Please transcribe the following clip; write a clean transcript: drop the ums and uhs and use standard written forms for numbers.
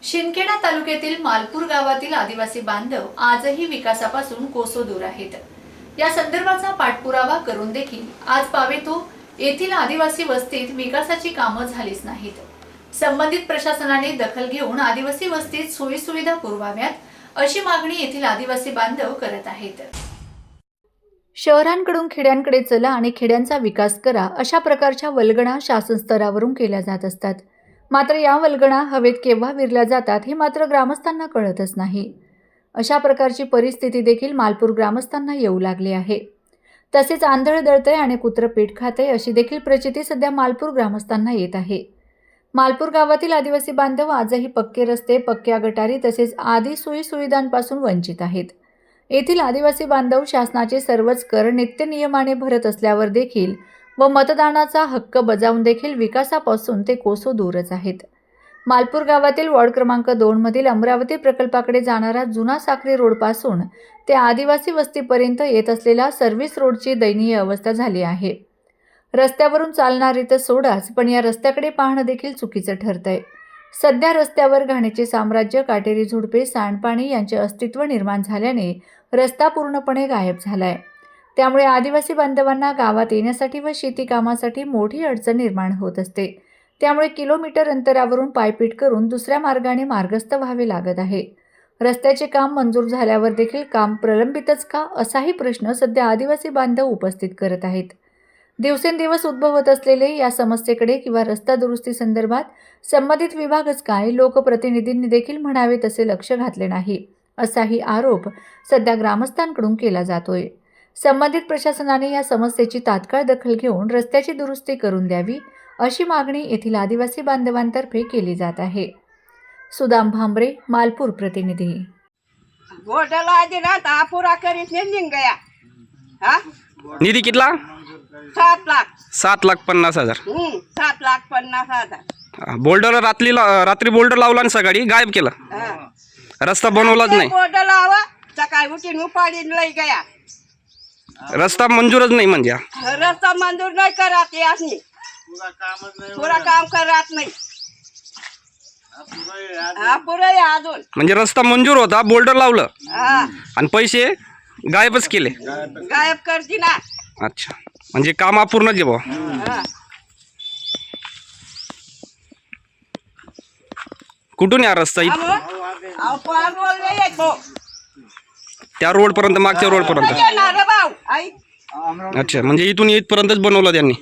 शिंदखेडा तालुक्यातील मालपूर गावातील आदिवासी बांधव आजही विकासापासून कोसो दूर आहेत। या संदर्भाचा पाठपुरावा करून देखील आज पावेतो येथील आदिवासी वस्तीत विकासाची कामं झालीच नाहीत। संबंधित प्रशासनाने दखल घेऊन आदिवासी वस्तीत सोयी सुविधा पुरवाव्यात अशी मागणी येथील आदिवासी बांधव करत आहेत। शहरांकडून खेड्यांकडे चला आणि खेड्यांचा विकास करा अशा प्रकारच्या वल्गणा शासन स्तरावरून केल्या जात असतात। मात्र या वल्गणा हवेत केव्हा विरल्या जातात हे मात्र ग्रामस्थांना कळतच नाही। अशा प्रकारची परिस्थिती देखील मालपूर ग्रामस्थांना येऊ लागली आहे। तसेच आंधळ दळतय आणि कुत्र पीठ खाते अशी देखील प्रचिती सध्या मालपूर ग्रामस्थांना येत आहे। मालपूर गावातील आदिवासी बांधव आजही पक्के रस्ते, पक्क्या गटारी तसेच आदी सोयी सुविधांपासून वंचित आहेत। येथील आदिवासी बांधव शासनाचे सर्वच कर नित्य नियमाने भरत असल्यावर देखील व मतदानाचा हक्क बजावून देखील विकासापासून ते कोसो दूरच आहेत। मालपूर गावातील वॉर्ड क्रमांक 2 मधील अमरावती प्रकल्पाकडे जाणारा जुना साखरी रोड पासून ते आदिवासी वस्तीपर्यंत येत असलेला सर्व्हिस रोडची दयनीय अवस्था झाली आहे। रस्त्यावरून चालणारी तर सोडाच, पण या रस्त्याकडे पाहणं देखील चुकीचं ठरतंय। सध्या रस्त्यावर घाणीचे साम्राज्य, काटेरी झुडपे, सांडपाणी यांचे अस्तित्व निर्माण झाल्याने रस्ता पूर्णपणे गायब झालाय। त्यामुळे आदिवासी बांधवांना गावात येण्यासाठी व शेती कामासाठी मोठी अडचण निर्माण होत असते। त्यामुळे किलोमीटर अंतरावरून पायपीट करून दुसऱ्या मार्गाने मार्गस्थ व्हावे लागत आहे। रस्त्याचे काम मंजूर झाल्यावर देखील काम प्रलंबितच का असाही प्रश्न सध्या आदिवासी बांधव उपस्थित करत आहेत। दिवसेंदिवस उद्भवत असलेले या समस्येकडे किंवा रस्ता दुरुस्ती संदर्भात संबंधित विभागच काय, लोकप्रतिनिधींनी देखील म्हणावे तसे लक्ष घातले नाही असाही आरोप सध्या ग्रामस्थांकडून केला जातोय। संबंधित प्रशासनाने या समस्येची तात्काळ दखल घेऊन रस्त्याची दुरुस्ती करून द्यावी अशी मागणी येथील आदिवासी बांधवांतर्फे केली जात आहे। सुदाम भांबरे, मालपूर प्रतिनिधी। निधी कितला? 7,50,000। 7,50,000। बोल्डर रात्री बोल्डर लावला आणि सकाळी गायब केला। रस्ता बनवलाच नाही। बोर्ड लावा, सकाळी उठून उपाडी लई गया। रस्ता मंजूरच नाही म्हणजे रस्ता मंजूर नाही करत यासनी, पुरा काम करत नाही। पुरा अजून म्हणजे रस्ता मंजूर होता, बोल्डर लावलं आणि पैसे गायबच केले। गायब करती ना। अच्छा, म्हणजे काम अपूर्ण जे बुवा। कुठून या रस्ता त्या रोड पर्यंत, मागच्या रोड पर्यंत? अच्छा, म्हणजे इथून इथपर्यंतच बनवलं त्यांनी।